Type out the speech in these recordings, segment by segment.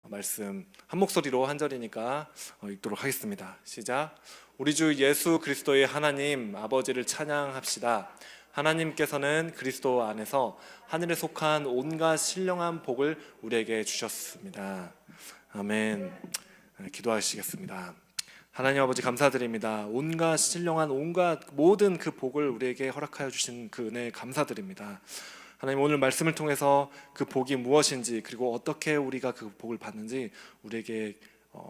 말씀 한 목소리로 한 절이니까 읽도록 하겠습니다. 시작. 우리 주 예수 그리스도의 하나님 아버지를 찬양합시다. 하나님께서는 그리스도 안에서 하늘에 속한 온갖 신령한 복을 우리에게 주셨습니다. 아멘. 기도하시겠습니다. 하나님 아버지 감사드립니다. 온갖 신령한 온갖 모든 그 복을 우리에게 허락하여 주신 그 은혜에 감사드립니다. 하나님, 오늘 말씀을 통해서 그 복이 무엇인지, 그리고 어떻게 우리가 그 복을 받는지 우리에게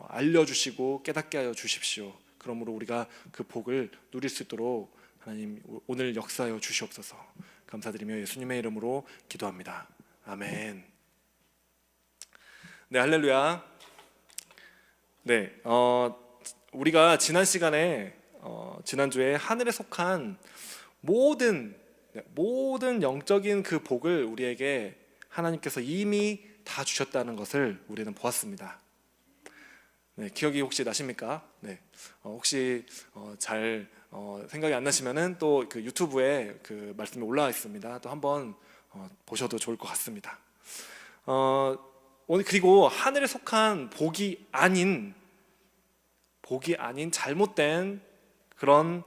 알려주시고 깨닫게 하여 주십시오. 그러므로 우리가 그 복을 누릴 수 있도록 하나님 오늘 역사하여 주시옵소서. 감사드리며 예수님의 이름으로 기도합니다. 아멘. 네, 할렐루야. 네, 우리가 지난 시간에 지난주에 하늘에 속한 모든 영적인 그 복을 우리에게 하나님께서 이미 다 주셨다는 것을 우리는 보았습니다. 네, 기억이 혹시 나십니까? 네, 혹시 잘 생각이 안 나시면은 또 그 유튜브에 그 말씀이 올라와 있습니다. 또 한번 보셔도 좋을 것 같습니다. 오늘 그리고 하늘에 속한 복이 아닌 잘못된 그런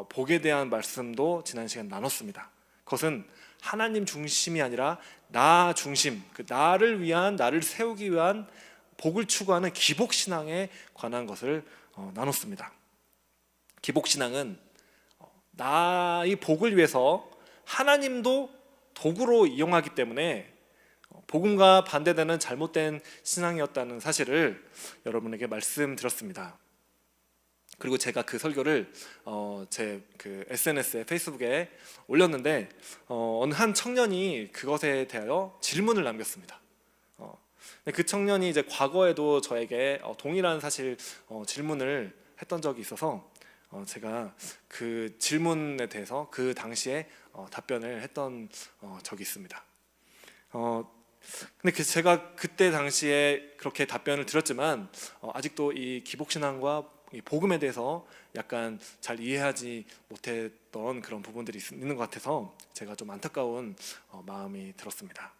복에 대한 말씀도 지난 시간 나눴습니다. 그것은 하나님 중심이 아니라 나 중심, 그 나를 세우기 위한 복을 추구하는 기복신앙에 관한 것을 나눴습니다. 기복신앙은 나의 복을 위해서 하나님도 도구로 이용하기 때문에 복음과 반대되는 잘못된 신앙이었다는 사실을 여러분에게 말씀드렸습니다. 그리고 제가 그 설교를 제 그 SNS에 페이스북에 올렸는데 어느 한 청년이 그것에 대하여 질문을 남겼습니다. 그 청년이 이제 과거에도 저에게 동일한 사실 질문을 했던 적이 있어서 제가 그 질문에 대해서 그 당시에 답변을 했던 적이 있습니다. 근데 제가 그때 당시에 그렇게 답변을 드렸지만 아직도 이 기복신앙과 이 복음에 대해서 약간 잘 이해하지 못했던 그런 부분들이 있는 것 같아서 제가 좀 안타까운 마음이 들었습니다.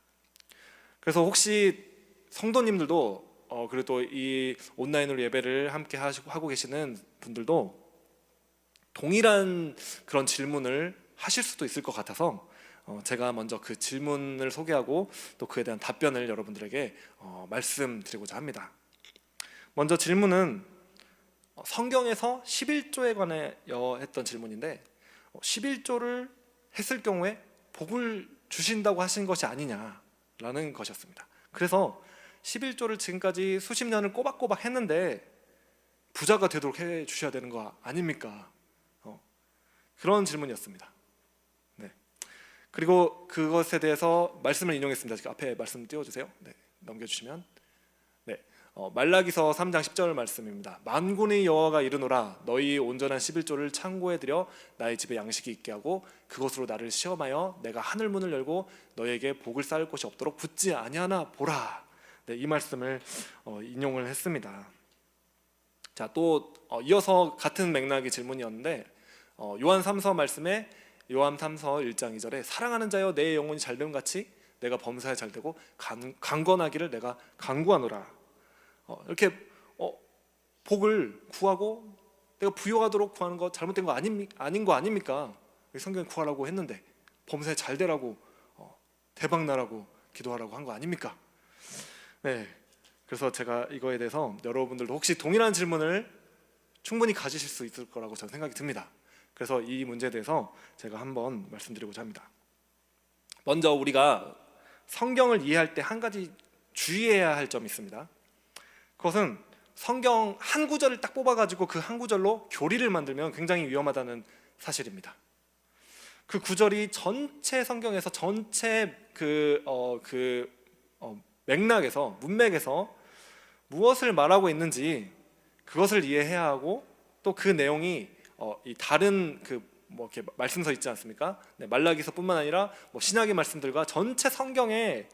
그래서 혹시 성도님들도 그리고 또 이 온라인으로 예배를 함께 하고 계시는 분들도 동일한 그런 질문을 하실 수도 있을 것 같아서 제가 먼저 그 질문을 소개하고 또 그에 대한 답변을 여러분들에게 말씀드리고자 합니다. 먼저 질문은 성경에서 11조에 관하여 했던 질문인데 11조를 했을 경우에 복을 주신다고 하신 것이 아니냐라는 것이었습니다. 그래서 11조를 지금까지 수십 년을 꼬박꼬박 했는데 부자가 되도록 해 주셔야 되는 거 아닙니까? 그런 질문이었습니다. 네. 그리고 그것에 대해서 말씀을 인용했습니다. 앞에 말씀 띄워주세요. 네, 넘겨주시면. 네, 말라기서 3장 10절 말씀입니다. 만군의 여호와가 이르노라 너희 온전한 11조를 창고에 들여 나의 집에 양식이 있게 하고 그것으로 나를 시험하여 내가 하늘 문을 열고 너희에게 복을 쌓을 곳이 없도록 붙지 아니하나 보라. 네, 이 말씀을 인용을 했습니다. 자, 또 이어서 같은 맥락의 질문이었는데 요한 3서 말씀에 요한 3서 1장 2절에 사랑하는 자여 내 영혼이 잘됨 같이 내가 범사에 잘되고 강건하기를 내가 간구하노라. 이렇게 복을 구하고 내가 부여하도록 구하는 거 잘못된 거 아닌 거 아닙니까? 성경에 구하라고 했는데 범사에 잘되라고 대박나라고 기도하라고 한 거 아닙니까? 네, 그래서 제가 이거에 대해서 여러분들도 혹시 동일한 질문을 충분히 가지실 수 있을 거라고 저는 생각이 듭니다. 그래서 이 문제에 대해서 제가 한번 말씀드리고자 합니다. 먼저 우리가 성경을 이해할 때 한 가지 주의해야 할 점이 있습니다. 그것은 성경 한 구절을 딱 뽑아가지고 그 한 구절로 교리를 만들면 굉장히 위험하다는 사실입니다. 그 구절이 전체 성경에서 전체 맥락에서 문맥에서 무엇을 말하고 있는지 그것을 이해해야 하고 또 그 내용이 이 다른 이렇게 말씀서 있지 않습니까? 네, 말라기서뿐만 아니라 신약의 말씀들과 전체 성경에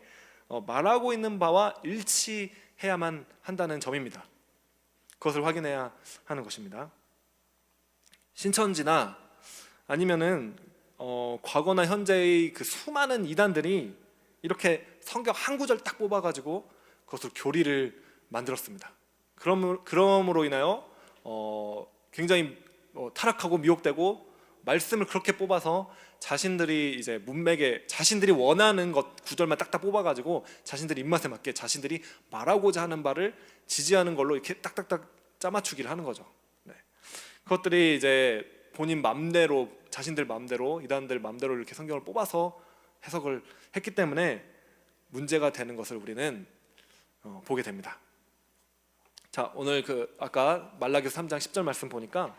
말하고 있는 바와 일치해야만 한다는 점입니다. 그것을 확인해야 하는 것입니다. 신천지나 아니면은 과거나 현재의 그 수많은 이단들이 이렇게 성경 한 구절 딱 뽑아가지고 그것으로 교리를 만들었습니다. 그러므로 인하여 굉장히 타락하고 미혹되고 말씀을 그렇게 뽑아서 자신들이 이제 문맥에 자신들이 원하는 것 구절만 딱딱 뽑아가지고 자신들이 입맛에 맞게 자신들이 말하고자 하는 바를 지지하는 걸로 이렇게 딱딱딱 짜맞추기를 하는 거죠. 네. 그것들이 이제 본인 맘대로 자신들 맘대로 이단들 맘대로 이렇게 성경을 뽑아서 해석을 했기 때문에 문제가 되는 것을 우리는 보게 됩니다. 자, 오늘 아까 말라기서 3장 10절 말씀 보니까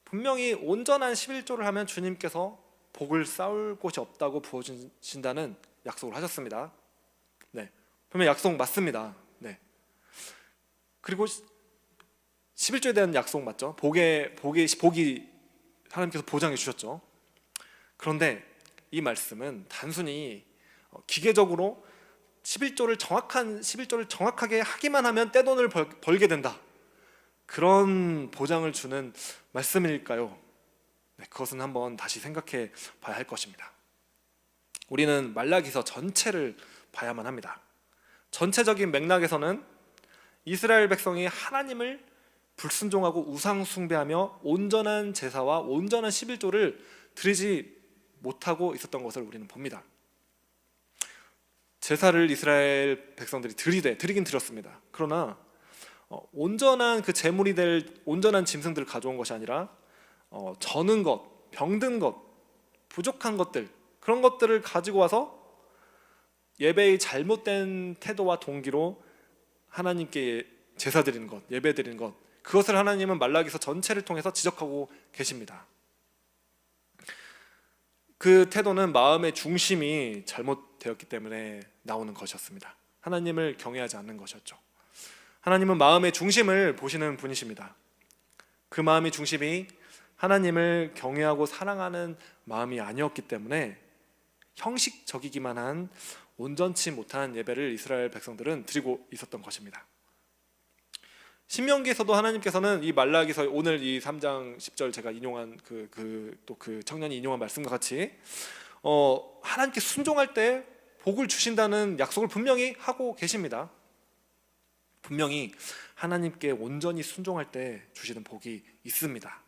분명히 온전한 11조를 하면 주님께서 복을 쌓을 곳이 없다고 부어주신다는 약속을 하셨습니다. 네, 분명 약속 맞습니다. 네. 그리고 11조에 대한 약속 맞죠? 복이 하나님께서 보장해 주셨죠. 그런데 이 말씀은 단순히 기계적으로 11조를 정확하게 하기만 하면 떼돈을 벌게 된다, 그런 보장을 주는 말씀일까요? 네, 그것은 한번 다시 생각해 봐야 할 것입니다. 우리는 말라기서 전체를 봐야만 합니다. 전체적인 맥락에서는 이스라엘 백성이 하나님을 불순종하고 우상 숭배하며 온전한 제사와 온전한 11조를 드리지 못하고 있었던 것을 우리는 봅니다. 제사를 이스라엘 백성들이 드리긴 드렸습니다. 그러나 온전한 그 제물이 될 온전한 짐승들을 가져온 것이 아니라 저는 것, 병든 것, 부족한 것들, 그런 것들을 가지고 와서 예배의 잘못된 태도와 동기로 하나님께 제사 드리는 것, 예배 드리는 것, 그것을 하나님은 말라기서 전체를 통해서 지적하고 계십니다. 그 태도는 마음의 중심이 잘못되었기 때문에 나오는 것이었습니다. 하나님을 경외하지 않는 것이었죠. 하나님은 마음의 중심을 보시는 분이십니다. 그 마음의 중심이 하나님을 경외하고 사랑하는 마음이 아니었기 때문에 형식적이기만 한 온전치 못한 예배를 이스라엘 백성들은 드리고 있었던 것입니다. 신명기에서도 하나님께서는 이 말라기서 오늘 이 3장 10절 제가 인용한 그 청년이 인용한 말씀과 같이 하나님께 순종할 때 복을 주신다는 약속을 분명히 하고 계십니다. 분명히 하나님께 온전히 순종할 때 주시는 복이 있습니다.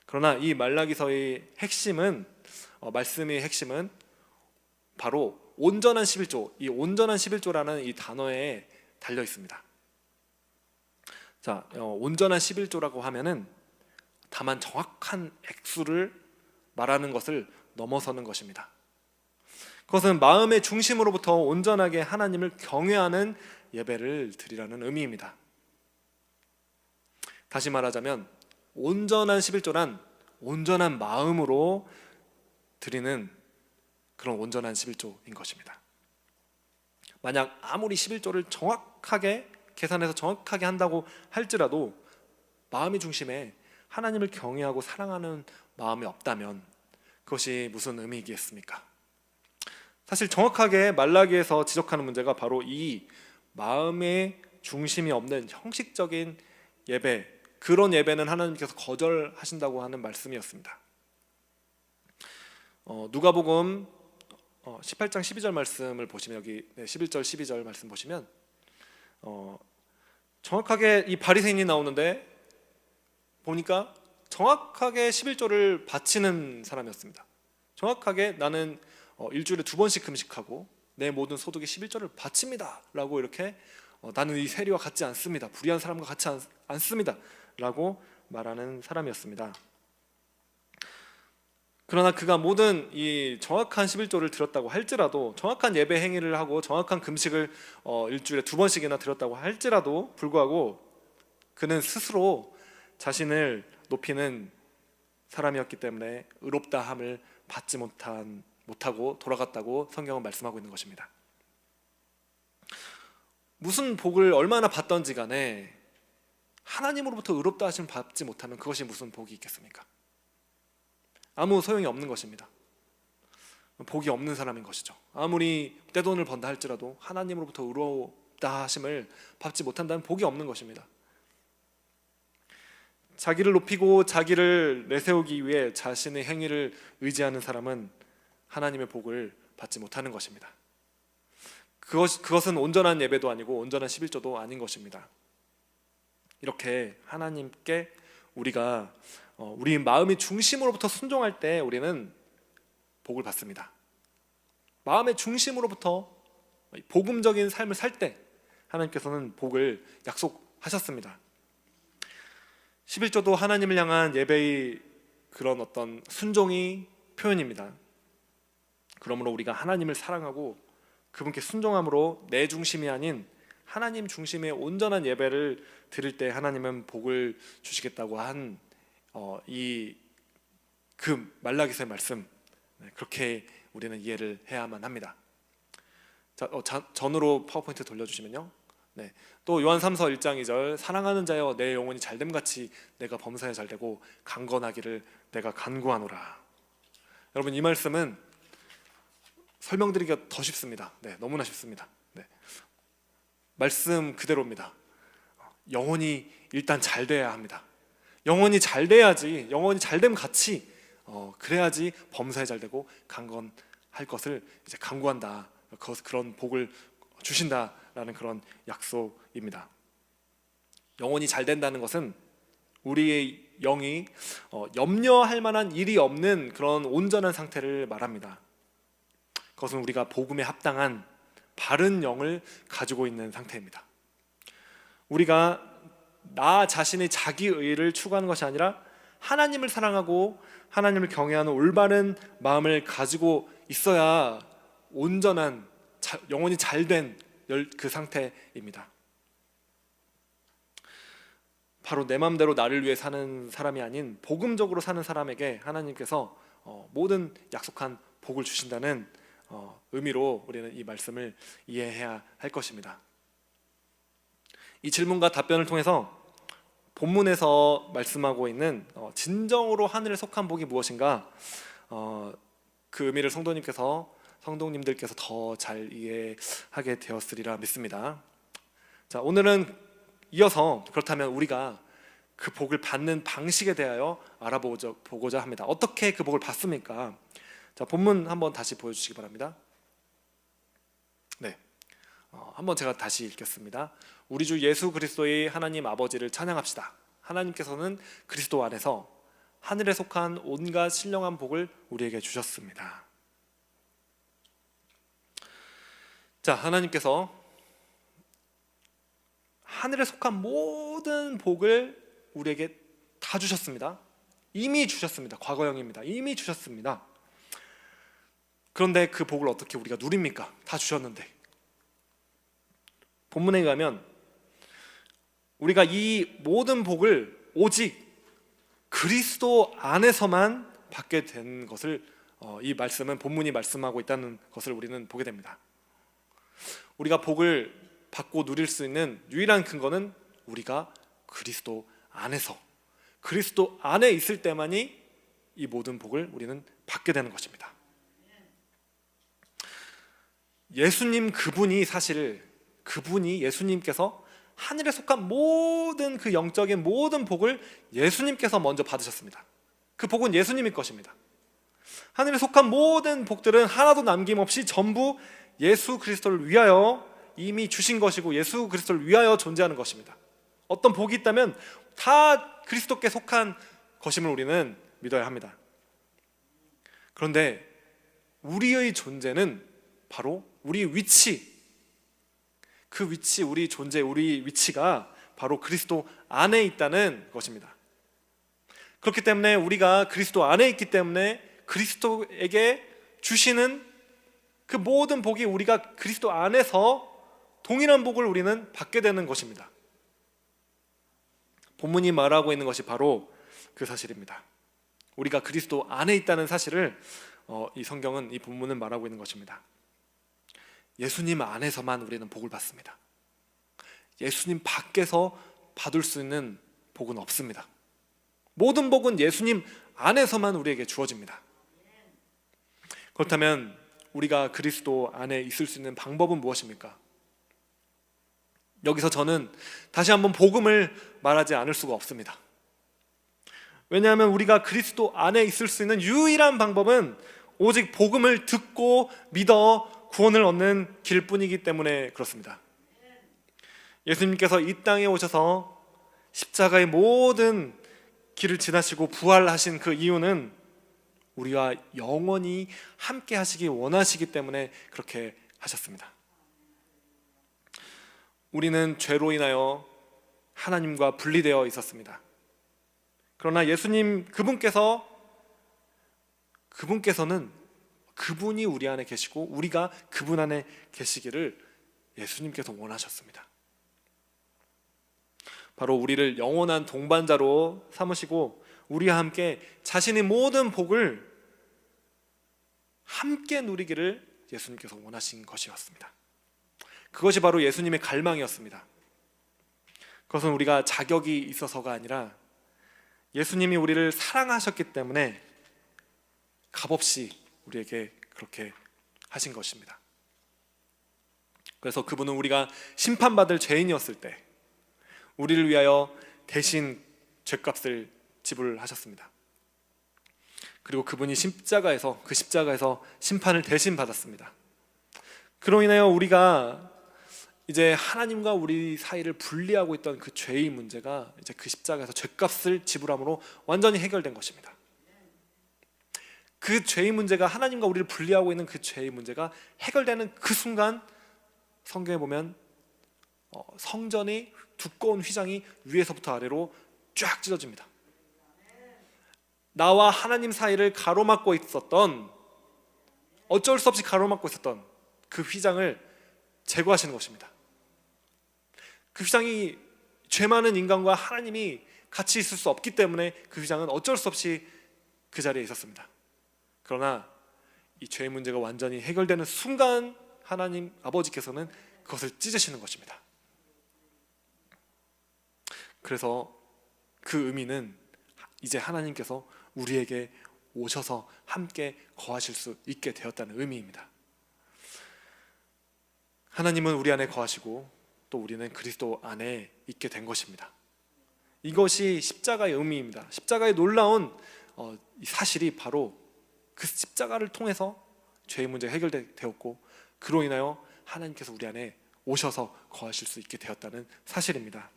그러나 이 말라기서의 핵심은 말씀의 핵심은 바로 온전한 11조, 이 온전한 11조라는 이 단어에 달려 있습니다. 자, 온전한 11조라고 하면은 다만 정확한 액수를 말하는 것을 넘어서는 것입니다. 그것은 마음의 중심으로부터 온전하게 하나님을 경외하는 예배를 드리라는 의미입니다. 다시 말하자면 온전한 11조란 온전한 마음으로 드리는 그런 온전한 11조인 것입니다. 만약 아무리 11조를 정확하게 계산해서 정확하게 한다고 할지라도 마음의 중심에 하나님을 경외하고 사랑하는 마음이 없다면 그것이 무슨 의미이겠습니까? 사실 정확하게 말라기에서 지적하는 문제가 바로 이 마음의 중심이 없는 형식적인 예배, 그런 예배는 하나님께서 거절하신다고 하는 말씀이었습니다. 누가복음 18장 12절 말씀을 보시면 여기 11절 12절 말씀 보시면 정확하게 이 바리새인이 나오는데 보니까 정확하게 11조를 바치는 사람이었습니다. 정확하게 나는 일주일에 2번씩 금식하고 내 모든 소득의 11조를 바칩니다 라고 이렇게 나는 이 세리와 같지 않습니다, 불의한 사람과 같지 않습니다 라고 말하는 사람이었습니다. 그러나 그가 모든 이 정확한 11조를 드렸다고 할지라도, 정확한 예배 행위를 하고 정확한 금식을 일주일에 2번씩이나 드렸다고 할지라도 불구하고 그는 스스로 자신을 높이는 사람이었기 때문에 의롭다함을 받지 못하고 돌아갔다고 성경은 말씀하고 있는 것입니다. 무슨 복을 얼마나 받던지 간에 하나님으로부터 의롭다 하심을 받지 못하면 그것이 무슨 복이 있겠습니까? 아무 소용이 없는 것입니다. 복이 없는 사람인 것이죠. 아무리 떼돈을 번다 할지라도 하나님으로부터 의롭다 하심을 받지 못한다면 복이 없는 것입니다. 자기를 높이고 자기를 내세우기 위해 자신의 행위를 의지하는 사람은 하나님의 복을 받지 못하는 것입니다. 그것은 온전한 예배도 아니고 온전한 11조도 아닌 것입니다. 이렇게 하나님께 우리가 우리 마음이 중심으로부터 순종할 때 우리는 복을 받습니다. 마음의 중심으로부터 복음적인 삶을 살 때 하나님께서는 복을 약속하셨습니다. 11조도 하나님을 향한 예배의 그런 어떤 순종이 표현입니다. 그러므로 우리가 하나님을 사랑하고 그분께 순종함으로 내 중심이 아닌 하나님 중심의 온전한 예배를 드릴 때 하나님은 복을 주시겠다고 한 그 말라기서의 말씀, 그렇게 우리는 이해를 해야만 합니다. 전으로 파워포인트 돌려주시면요. 또 요한 3서 1장 2절 사랑하는 자여 내 영혼이 잘됨같이 내가 범사에 잘되고 강건하기를 내가 간구하노라. 여러분, 이 말씀은 설명드리기가 더 쉽습니다. 너무나 쉽습니다. 말씀 그대로입니다. 영혼이 일단 잘 돼야 합니다. 영혼이 잘 돼야지, 영혼이 잘됨 같이 그래야지 범사에 잘되고 강건할 것을 이제 간구한다. 그런 복을 주신다라는 그런 약속입니다. 영혼이 잘 된다는 것은 우리의 영이 염려할 만한 일이 없는 그런 온전한 상태를 말합니다. 그것은 우리가 복음에 합당한 바른 영을 가지고 있는 상태입니다. 우리가 나 자신의 자기의를 추구하는 것이 아니라 하나님을 사랑하고 하나님을 경외하는 올바른 마음을 가지고 있어야 온전한 영혼이 잘된 그 상태입니다. 바로 내 마음대로 나를 위해 사는 사람이 아닌 복음적으로 사는 사람에게 하나님께서 모든 약속한 복을 주신다는 의미로 우리는 이 말씀을 이해해야 할 것입니다. 이 질문과 답변을 통해서 본문에서 말씀하고 있는 진정으로 하늘에 속한 복이 무엇인가, 그 의미를 성도님들께서 더 잘 이해하게 되었으리라 믿습니다. 자, 오늘은 이어서 그렇다면 우리가 그 복을 받는 방식에 대하여 알아보고자 합니다. 어떻게 그 복을 받습니까? 자, 본문 한번 다시 보여주시기 바랍니다. 한번 제가 다시 읽겠습니다. 우리 주 예수 그리스도의 하나님 아버지를 찬양합시다. 하나님께서는 그리스도 안에서 하늘에 속한 온갖 신령한 복을 우리에게 주셨습니다. 자, 하나님께서 하늘에 속한 모든 복을 우리에게 다 주셨습니다. 이미 주셨습니다. 과거형입니다. 이미 주셨습니다. 그런데 그 복을 어떻게 우리가 누립니까? 다 주셨는데. 본문에 의하면 우리가 이 모든 복을 오직 그리스도 안에서만 받게 된 것을 이 말씀은 본문이 말씀하고 있다는 것을 우리는 보게 됩니다. 우리가 복을 받고 누릴 수 있는 유일한 근거는 우리가 그리스도 안에서, 그리스도 안에 있을 때만이 이 모든 복을 우리는 받게 되는 것입니다. 예수님께서 하늘에 속한 모든 그 영적인 모든 복을 예수님께서 먼저 받으셨습니다. 그 복은 예수님의 것입니다. 하늘에 속한 모든 복들은 하나도 남김없이 전부 예수 그리스도를 위하여 이미 주신 것이고 예수 그리스도를 위하여 존재하는 것입니다. 어떤 복이 있다면 다 그리스도께 속한 것임을 우리는 믿어야 합니다. 그런데 우리의 존재는 바로 우리 위치, 우리 존재, 우리 위치가 바로 그리스도 안에 있다는 것입니다. 그렇기 때문에 우리가 그리스도 안에 있기 때문에 그리스도에게 주시는 그 모든 복이 우리가 그리스도 안에서 동일한 복을 우리는 받게 되는 것입니다. 본문이 말하고 있는 것이 바로 그 사실입니다. 우리가 그리스도 안에 있다는 사실을 이 성경은, 이 본문은 말하고 있는 것입니다. 예수님 안에서만 우리는 복을 받습니다. 예수님 밖에서 받을 수 있는 복은 없습니다. 모든 복은 예수님 안에서만 우리에게 주어집니다. 그렇다면 우리가 그리스도 안에 있을 수 있는 방법은 무엇입니까? 여기서 저는 다시 한번 복음을 말하지 않을 수가 없습니다. 왜냐하면 우리가 그리스도 안에 있을 수 있는 유일한 방법은 오직 복음을 듣고 믿어 구원을 얻는 길뿐이기 때문에 그렇습니다. 예수님께서 이 땅에 오셔서 십자가의 모든 길을 지나시고 부활하신 그 이유는 우리와 영원히 함께 하시기 원하시기 때문에 그렇게 하셨습니다. 우리는 죄로 인하여 하나님과 분리되어 있었습니다. 그러나 예수님 그분께서는 그분이 우리 안에 계시고 우리가 그분 안에 계시기를 예수님께서 원하셨습니다. 바로 우리를 영원한 동반자로 삼으시고 우리와 함께 자신의 모든 복을 함께 누리기를 예수님께서 원하신 것이었습니다. 그것이 바로 예수님의 갈망이었습니다. 그것은 우리가 자격이 있어서가 아니라 예수님이 우리를 사랑하셨기 때문에 값없이 우리에게 그렇게 하신 것입니다. 그래서 그분은 우리가 심판받을 죄인이었을 때 우리를 위하여 대신 죄값을 지불하셨습니다. 그리고 그분이 그 십자가에서 심판을 대신 받았습니다. 그로 인하여 우리가 이제 하나님과 우리 사이를 분리하고 있던 그 죄의 문제가 이제 그 십자가에서 죄값을 지불함으로 완전히 해결된 것입니다. 그 죄의 문제가, 하나님과 우리를 분리하고 있는 그 죄의 문제가 해결되는 그 순간 성경에 보면 성전의 두꺼운 휘장이 위에서부터 아래로 쫙 찢어집니다. 나와 하나님 사이를 가로막고 있었던, 어쩔 수 없이 가로막고 있었던 그 휘장을 제거하시는 것입니다. 그 휘장이 죄 많은 인간과 하나님이 같이 있을 수 없기 때문에 그 휘장은 어쩔 수 없이 그 자리에 있었습니다. 그러나 이 죄의 문제가 완전히 해결되는 순간 하나님 아버지께서는 그것을 찢으시는 것입니다. 그래서 그 의미는 이제 하나님께서 우리에게 오셔서 함께 거하실 수 있게 되었다는 의미입니다. 하나님은 우리 안에 거하시고 또 우리는 그리스도 안에 있게 된 것입니다. 이것이 십자가의 의미입니다. 십자가의 놀라운 사실이 바로 그 십자가를 통해서 죄의 문제가 해결되었고 그로 인하여 하나님께서 우리 안에 오셔서 거하실 수 있게 되었다는 사실입니다.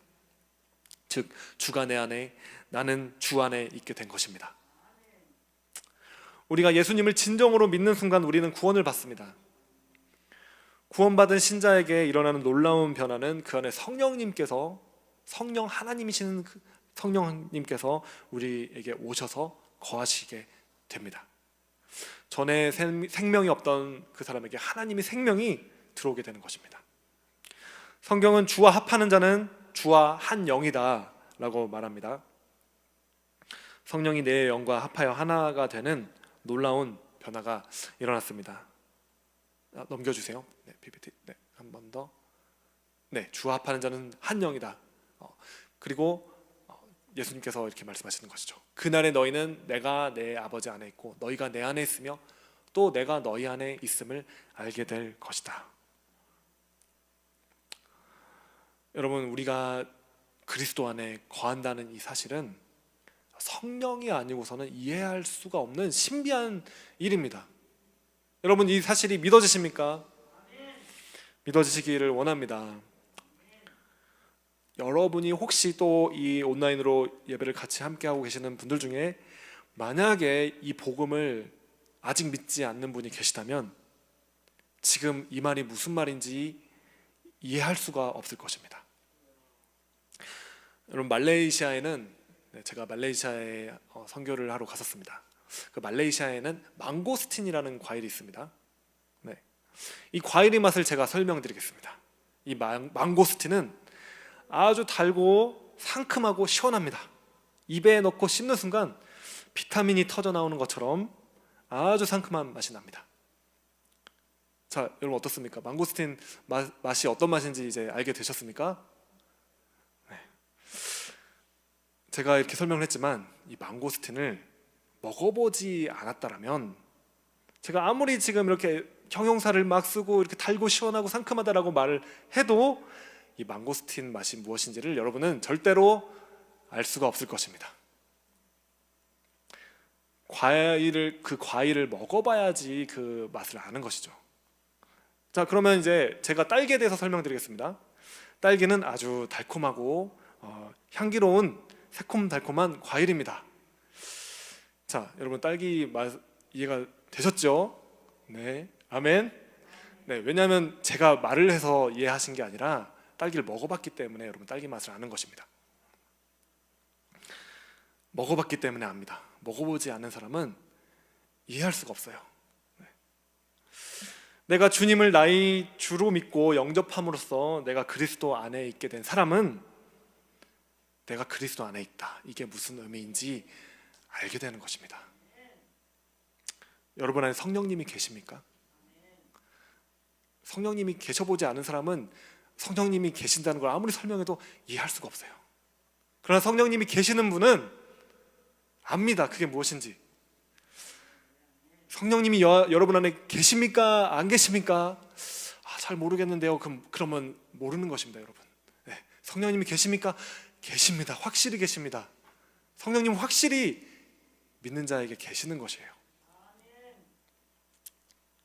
즉 주가 내 안에, 나는 주 안에 있게 된 것입니다. 우리가 예수님을 진정으로 믿는 순간 우리는 구원을 받습니다. 구원받은 신자에게 일어나는 놀라운 변화는 그 안에 성령님께서, 성령 하나님이시는 성령님께서 우리에게 오셔서 거하시게 됩니다. 전에 생명이 없던 그 사람에게 하나님의 생명이 들어오게 되는 것입니다. 성경은 주와 합하는 자는 주와 한 영이다 라고 말합니다. 성령이 내 영과 합하여 하나가 되는 놀라운 변화가 일어났습니다. 넘겨주세요. 네, PPT. 네, 한 번 더. 네, 주와 합하는 자는 한 영이다. 그리고 예수님께서 이렇게 말씀하시는 것이죠. 그날에 너희는 내가 내 아버지 안에 있고 너희가 내 안에 있으며 또 내가 너희 안에 있음을 알게 될 것이다. 여러분, 우리가 그리스도 안에 거한다는 이 사실은 성령이 아니고서는 이해할 수가 없는 신비한 일입니다. 여러분, 이 사실이 믿어지십니까? 믿어지시기를 원합니다. 여러분이 혹시 또 이 온라인으로 예배를 같이 함께하고 계시는 분들 중에 만약에 이 복음을 아직 믿지 않는 분이 계시다면 지금 이 말이 무슨 말인지 이해할 수가 없을 것입니다. 여러분, 말레이시아에는, 제가 말레이시아에 선교를 하러 갔었습니다. 그 말레이시아에는 망고스틴이라는 과일이 있습니다. 네. 이 과일의 맛을 제가 설명드리겠습니다. 이 망고스틴은 아주 달고 상큼하고 시원합니다. 입에 넣고 씹는 순간 비타민이 터져 나오는 것처럼 아주 상큼한 맛이 납니다. 자, 여러분 어떻습니까? 망고스틴 맛이 어떤 맛인지 이제 알게 되셨습니까? 네. 제가 이렇게 설명을 했지만 이 망고스틴을 먹어보지 않았다라면, 제가 아무리 지금 이렇게 형용사를 막 쓰고 이렇게 달고 시원하고 상큼하다라고 말을 해도 이 망고스틴 맛이 무엇인지를 여러분은 절대로 알 수가 없을 것입니다. 그 과일을 먹어봐야지 그 맛을 아는 것이죠. 자, 그러면 이제 제가 딸기에 대해서 설명드리겠습니다. 딸기는 아주 달콤하고 향기로운 새콤달콤한 과일입니다. 자, 여러분 딸기 맛 이해가 되셨죠? 네, 아멘. 네, 왜냐하면 제가 말을 해서 이해하신 게 아니라 딸기를 먹어봤기 때문에 여러분 딸기 맛을 아는 것입니다. 먹어봤기 때문에 압니다. 먹어보지 않는 사람은 이해할 수가 없어요. 네. 내가 주님을 나의 주로 믿고 영접함으로써 내가 그리스도 안에 있게 된 사람은 내가 그리스도 안에 있다, 이게 무슨 의미인지 알게 되는 것입니다. 여러분 안에 성령님이 계십니까? 성령님이 계셔보지 않은 사람은 성령님이 계신다는 걸 아무리 설명해도 이해할 수가 없어요. 그러나 성령님이 계시는 분은 압니다, 그게 무엇인지. 성령님이 여러분 안에 계십니까? 안 계십니까? 잘 모르겠는데요. 그러면 모르는 것입니다, 여러분. 네. 성령님이 계십니까? 계십니다. 확실히 계십니다. 성령님은 확실히 믿는 자에게 계시는 것이에요.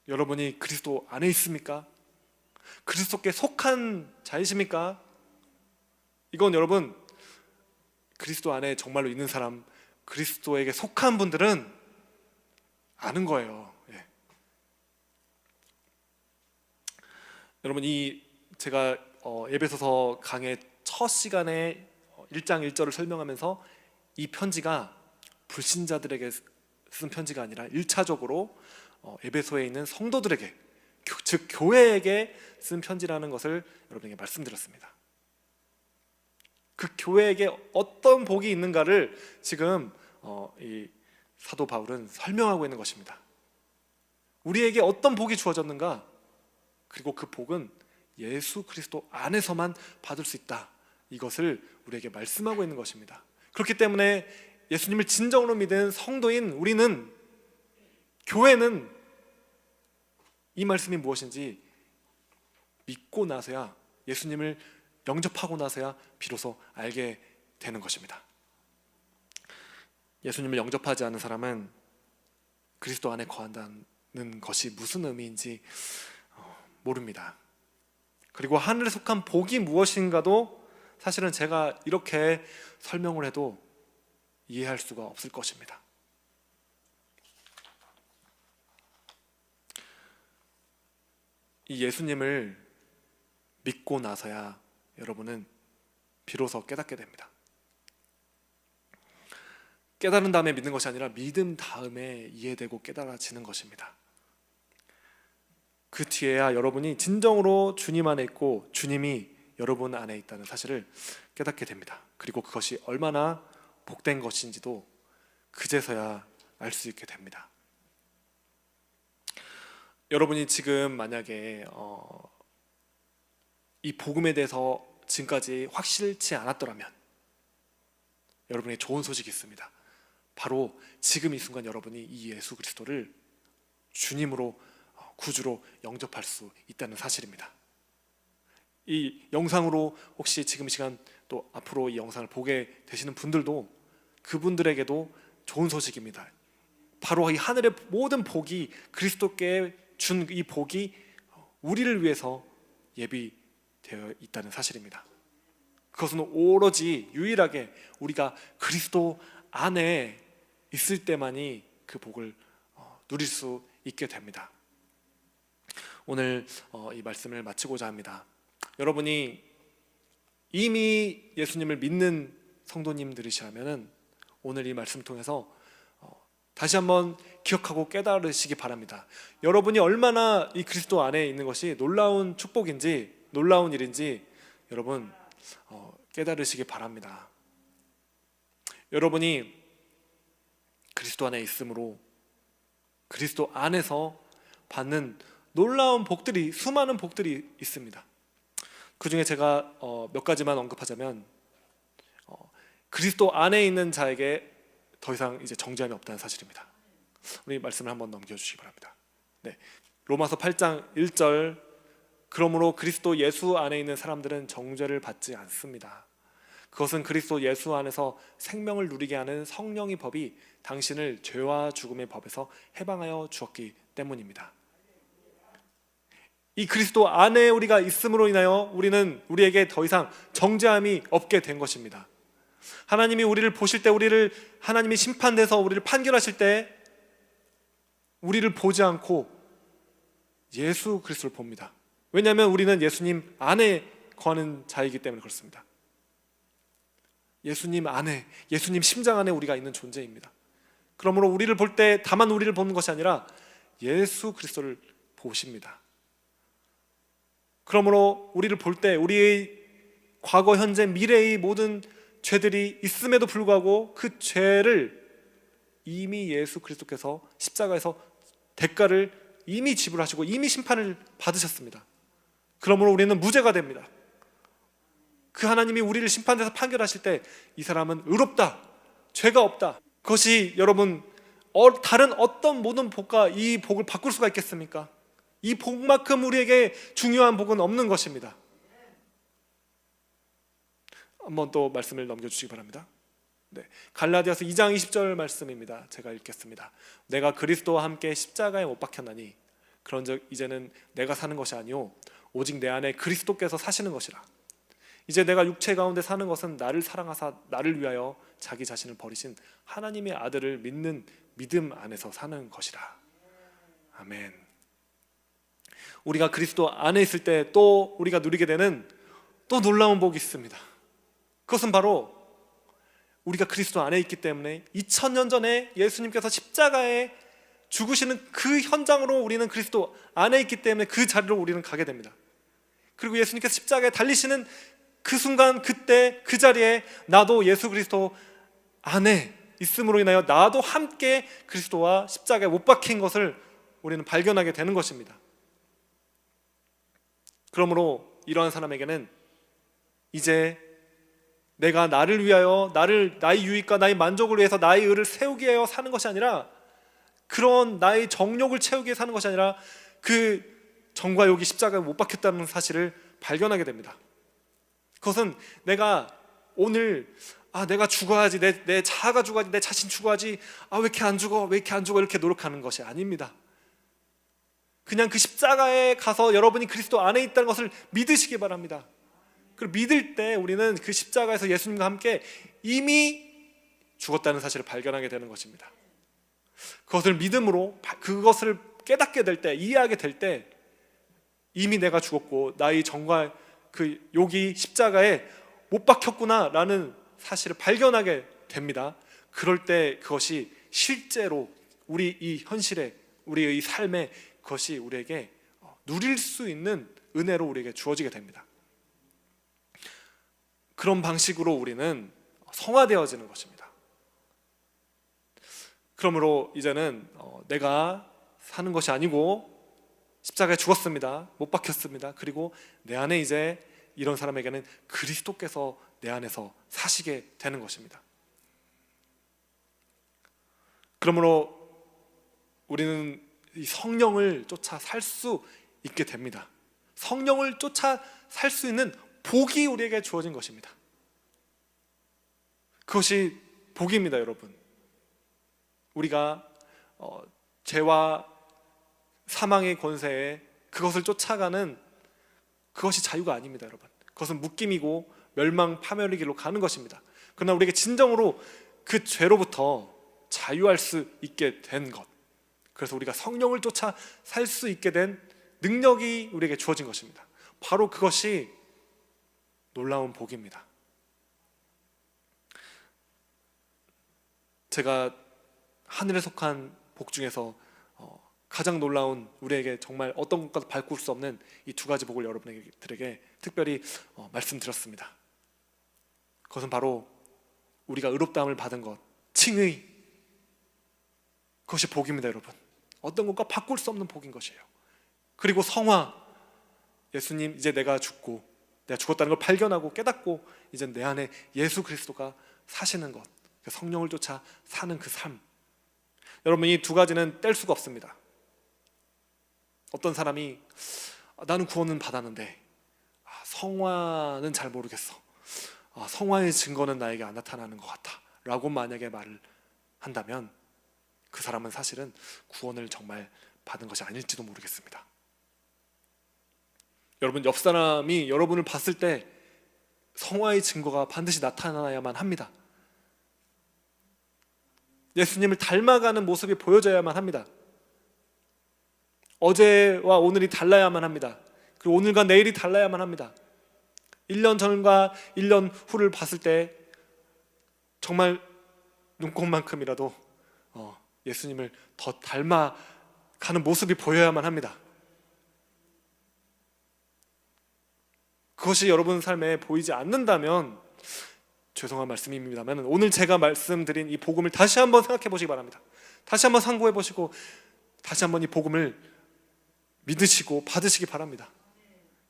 여러분이 그리스도 안에 있습니까? 그리스도께 속한 자이십니까? 이건 여러분, 그리스도 안에 정말로 있는 사람, 그리스도에게 속한 분들은 아는 거예요. 예. 여러분, 제가 에베소서 강의 첫 시간에 1장 1절을 설명하면서 이 편지가 불신자들에게 쓴 편지가 아니라 1차적으로 에베소에 있는 성도들에게, 즉 교회에게 쓴 편지라는 것을 여러분에게 말씀드렸습니다. 그 교회에게 어떤 복이 있는가를 지금 이 사도 바울은 설명하고 있는 것입니다. 우리에게 어떤 복이 주어졌는가, 그리고 그 복은 예수 그리스도 안에서만 받을 수 있다, 이것을 우리에게 말씀하고 있는 것입니다. 그렇기 때문에 예수님을 진정으로 믿은 성도인 우리는, 교회는 이 말씀이 무엇인지 믿고 나서야, 예수님을 영접하고 나서야 비로소 알게 되는 것입니다. 예수님을 영접하지 않은 사람은 그리스도 안에 거한다는 것이 무슨 의미인지 모릅니다. 그리고 하늘에 속한 복이 무엇인가도 사실은 제가 이렇게 설명을 해도 이해할 수가 없을 것입니다. 이 예수님을 믿고 나서야 여러분은 비로소 깨닫게 됩니다. 깨달은 다음에 믿는 것이 아니라 믿음 다음에 이해되고 깨달아지는 것입니다. 그 뒤에야 여러분이 진정으로 주님 안에 있고 주님이 여러분 안에 있다는 사실을 깨닫게 됩니다. 그리고 그것이 얼마나 복된 것인지도 그제서야 알 수 있게 됩니다. 여러분이 지금 만약에 이 복음에 대해서 지금까지 확실치 않았더라면 여러분에게 좋은 소식이 있습니다. 바로 지금 이 순간 여러분이 이 예수 그리스도를 주님으로, 구주로 영접할 수 있다는 사실입니다. 이 영상으로 혹시 지금 이 시간 또 앞으로 이 영상을 보게 되시는 분들도, 그분들에게도 좋은 소식입니다. 바로 이 하늘의 모든 복이, 그리스도께 준 이 복이 우리를 위해서 예비되어 있다는 사실입니다. 그것은 오로지 유일하게 우리가 그리스도 안에 있을 때만이 그 복을 누릴 수 있게 됩니다. 오늘 이 말씀을 마치고자 합니다. 여러분이 이미 예수님을 믿는 성도님들이시라면 오늘 이 말씀 통해서 다시 한번 기억하고 깨달으시기 바랍니다. 여러분이 얼마나 이 그리스도 안에 있는 것이 놀라운 축복인지, 놀라운 일인지 여러분 깨달으시기 바랍니다. 여러분이 그리스도 안에 있으므로 그리스도 안에서 받는 놀라운 복들이, 수많은 복들이 있습니다. 그 중에 제가 몇 가지만 언급하자면, 그리스도 안에 있는 자에게 더 이상 이제 정죄함이 없다는 사실입니다. 우리 말씀을 한번 넘겨주시기 바랍니다. 네, 로마서 8장 1절, 그러므로 그리스도 예수 안에 있는 사람들은 정죄를 받지 않습니다. 그것은 그리스도 예수 안에서 생명을 누리게 하는 성령의 법이 당신을 죄와 죽음의 법에서 해방하여 주었기 때문입니다. 이 그리스도 안에 우리가 있음으로 인하여 우리는 우리에게 더 이상 정죄함이 없게 된 것입니다. 하나님이 우리를 보실 때, 하나님이 심판돼서 우리를 판결하실 때 우리를 보지 않고 예수 그리스도를 봅니다. 왜냐하면 우리는 예수님 안에 거하는 자이기 때문에 그렇습니다. 예수님 안에, 예수님 심장 안에 우리가 있는 존재입니다. 그러므로 우리를 볼 때 다만 우리를 보는 것이 아니라 예수 그리스도를 보십니다. 그러므로 우리를 볼 때 우리의 과거, 현재, 미래의 모든 죄들이 있음에도 불구하고 그 죄를 이미 예수 그리스도께서 십자가에서 대가를 이미 지불하시고 이미 심판을 받으셨습니다. 그러므로 우리는 무죄가 됩니다. 그 하나님이 우리를 심판해서 판결하실 때 이 사람은 의롭다, 죄가 없다. 그것이 여러분 다른 어떤 모든 복과 이 복을 바꿀 수가 있겠습니까? 이 복만큼 우리에게 중요한 복은 없는 것입니다. 한번 또 말씀을 넘겨주시기 바랍니다. 네, 갈라디아서 2장 20절 말씀입니다. 제가 읽겠습니다. 내가 그리스도와 함께 십자가에 못 박혔나니 그런즉 이제는 내가 사는 것이 아니오 오직 내 안에 그리스도께서 사시는 것이라. 이제 내가 육체 가운데 사는 것은 나를 사랑하사 나를 위하여 자기 자신을 버리신 하나님의 아들을 믿는 믿음 안에서 사는 것이라. 아멘. 우리가 그리스도 안에 있을 때 또 우리가 누리게 되는 또 놀라운 복이 있습니다. 그것은 바로 우리가 그리스도 안에 있기 때문에 2000년 전에 예수님께서 십자가에 죽으시는 그 현장으로 우리는 그리스도 안에 있기 때문에 그 자리로 우리는 가게 됩니다. 그리고 예수님께서 십자가에 달리시는 그 순간, 그때 그 자리에 나도 예수 그리스도 안에 있음으로 인하여 나도 함께 그리스도와 십자가에 못 박힌 것을 우리는 발견하게 되는 것입니다. 그러므로 이러한 사람에게는 이제 내가 나를 위하여 나의 유익과 나의 만족을 위해서 나의 의를 세우기 위하여 사는 것이 아니라, 그런 나의 정욕을 채우기 위해 사는 것이 아니라 그 정과 욕이 십자가에 못 박혔다는 사실을 발견하게 됩니다. 그것은 내가 오늘 내가 죽어야지, 내 자아가 죽어야지, 내 자신 죽어야지, 왜 이렇게 안 죽어 이렇게 노력하는 것이 아닙니다. 그냥 그 십자가에 가서 여러분이 그리스도 안에 있다는 것을 믿으시기 바랍니다. 그리고 믿을 때 우리는 그 십자가에서 예수님과 함께 이미 죽었다는 사실을 발견하게 되는 것입니다. 그것을 믿음으로, 그것을 깨닫게 될 때, 이해하게 될 때 이미 내가 죽었고 나의 정과 그 욕이 십자가에 못 박혔구나 라는 사실을 발견하게 됩니다. 그럴 때 그것이 실제로 우리 이 현실에, 우리의 삶에 그것이 우리에게 누릴 수 있는 은혜로 우리에게 주어지게 됩니다. 그런 방식으로 우리는 성화되어지는 것입니다. 그러므로 이제는 내가 사는 것이 아니고 십자가에 죽었습니다. 못 박혔습니다. 그리고 내 안에 이제 이런 사람에게는 그리스도께서 내 안에서 사시게 되는 것입니다. 그러므로 우리는 이 성령을 쫓아 살 수 있게 됩니다. 성령을 쫓아 살 수 있는 복이 우리에게 주어진 것입니다. 그것이 복입니다, 여러분. 우리가 죄와 사망의 권세에 그것을 쫓아가는 그것이 자유가 아닙니다, 여러분. 그것은 묶임이고 멸망, 파멸의 길로 가는 것입니다. 그러나 우리에게 진정으로 그 죄로부터 자유할 수 있게 된 것, 그래서 우리가 성령을 쫓아 살 수 있게 된 능력이 우리에게 주어진 것입니다. 바로 그것이 놀라운 복입니다. 제가 하늘에 속한 복 중에서 가장 놀라운, 우리에게 정말 어떤 것과도 바꿀 수 없는 이 두 가지 복을 여러분들에게 특별히 말씀드렸습니다. 그것은 바로 우리가 의롭다함을 받은 것, 칭의, 그것이 복입니다, 여러분. 어떤 것과 바꿀 수 없는 복인 것이에요. 그리고 성화, 예수님, 이제 내가 죽었다는 걸 발견하고 깨닫고 이제 내 안에 예수 그리스도가 사시는 것, 성령을 쫓아 사는 그 삶. 여러분, 이 두 가지는 뗄 수가 없습니다. 어떤 사람이 나는 구원은 받았는데 성화는 잘 모르겠어, 성화의 증거는 나에게 안 나타나는 것 같아 라고 만약에 말을 한다면 그 사람은 사실은 구원을 정말 받은 것이 아닐지도 모르겠습니다. 여러분, 옆 사람이 여러분을 봤을 때 성화의 증거가 반드시 나타나야만 합니다. 예수님을 닮아가는 모습이 보여져야만 합니다. 어제와 오늘이 달라야만 합니다. 그리고 오늘과 내일이 달라야만 합니다. 1년 전과 1년 후를 봤을 때 정말 눈곱만큼이라도 예수님을 더 닮아가는 모습이 보여야만 합니다. 그것이 여러분 삶에 보이지 않는다면 죄송한 말씀입니다만 오늘 제가 말씀드린 이 복음을 다시 한번 생각해 보시기 바랍니다. 다시 한번 상고해 보시고 다시 한번 이 복음을 믿으시고 받으시기 바랍니다.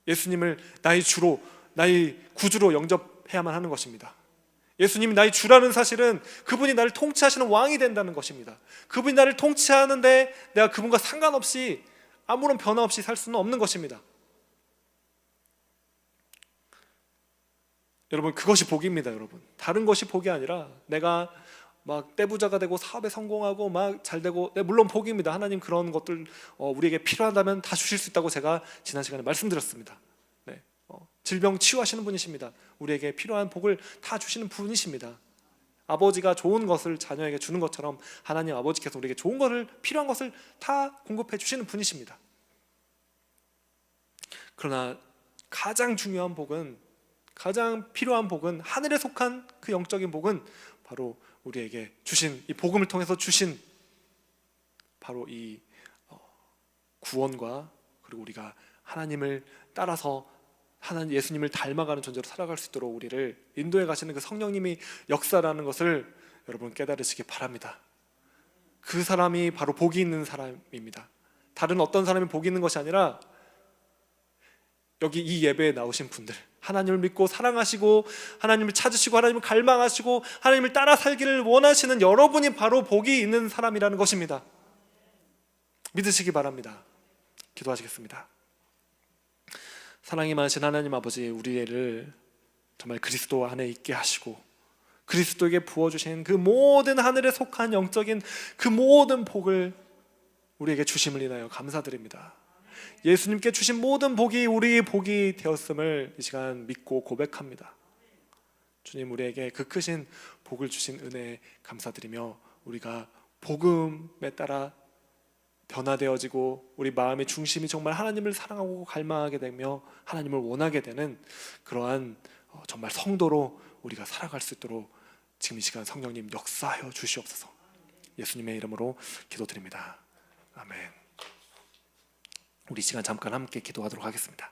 예수님을 나의 주로, 나의 구주로 영접해야만 하는 것입니다. 예수님이 나의 주라는 사실은 그분이 나를 통치하시는 왕이 된다는 것입니다. 그분이 나를 통치하는데 내가 그분과 상관없이 아무런 변화 없이 살 수는 없는 것입니다. 여러분, 그것이 복입니다. 여러분, 다른 것이 복이 아니라 내가 막 떼부자가 되고 사업에 성공하고 막 잘 되고, 물론 복입니다. 하나님 그런 것들 우리에게 필요하다면 다 주실 수 있다고 제가 지난 시간에 말씀드렸습니다. 네, 질병 치유하시는 분이십니다. 우리에게 필요한 복을 다 주시는 분이십니다. 아버지가 좋은 것을 자녀에게 주는 것처럼 하나님 아버지께서 우리에게 좋은 것을, 필요한 것을 다 공급해 주시는 분이십니다. 그러나 가장 중요한 복은, 가장 필요한 복은, 하늘에 속한 그 영적인 복은 바로 우리에게 주신, 이 복음을 통해서 주신 바로 이 구원과, 그리고 우리가 하나님을 따라서 하나님 예수님을 닮아가는 존재로 살아갈 수 있도록 우리를 인도해 가시는 그 성령님이 역사라는 것을 여러분 깨달으시기 바랍니다. 그 사람이 바로 복이 있는 사람입니다. 다른 어떤 사람이 복이 있는 것이 아니라 여기 이 예배에 나오신 분들, 하나님을 믿고 사랑하시고 하나님을 찾으시고 하나님을 갈망하시고 하나님을 따라 살기를 원하시는 여러분이 바로 복이 있는 사람이라는 것입니다. 믿으시기 바랍니다. 기도하시겠습니다. 사랑이 많으신 하나님 아버지, 우리를 정말 그리스도 안에 있게 하시고 그리스도에게 부어주신 그 모든 하늘에 속한 영적인 그 모든 복을 우리에게 주심을 인하여 감사드립니다. 예수님께 주신 모든 복이 우리의 복이 되었음을 이 시간 믿고 고백합니다. 주님, 우리에게 그 크신 복을 주신 은혜에 감사드리며 우리가 복음에 따라 변화되어지고 우리 마음의 중심이 정말 하나님을 사랑하고 갈망하게 되며 하나님을 원하게 되는 그러한 정말 성도로 우리가 살아갈 수 있도록 지금 이 시간 성령님 역사하여 주시옵소서. 예수님의 이름으로 기도드립니다. 아멘. 우리 시간 잠깐 함께 기도하도록 하겠습니다.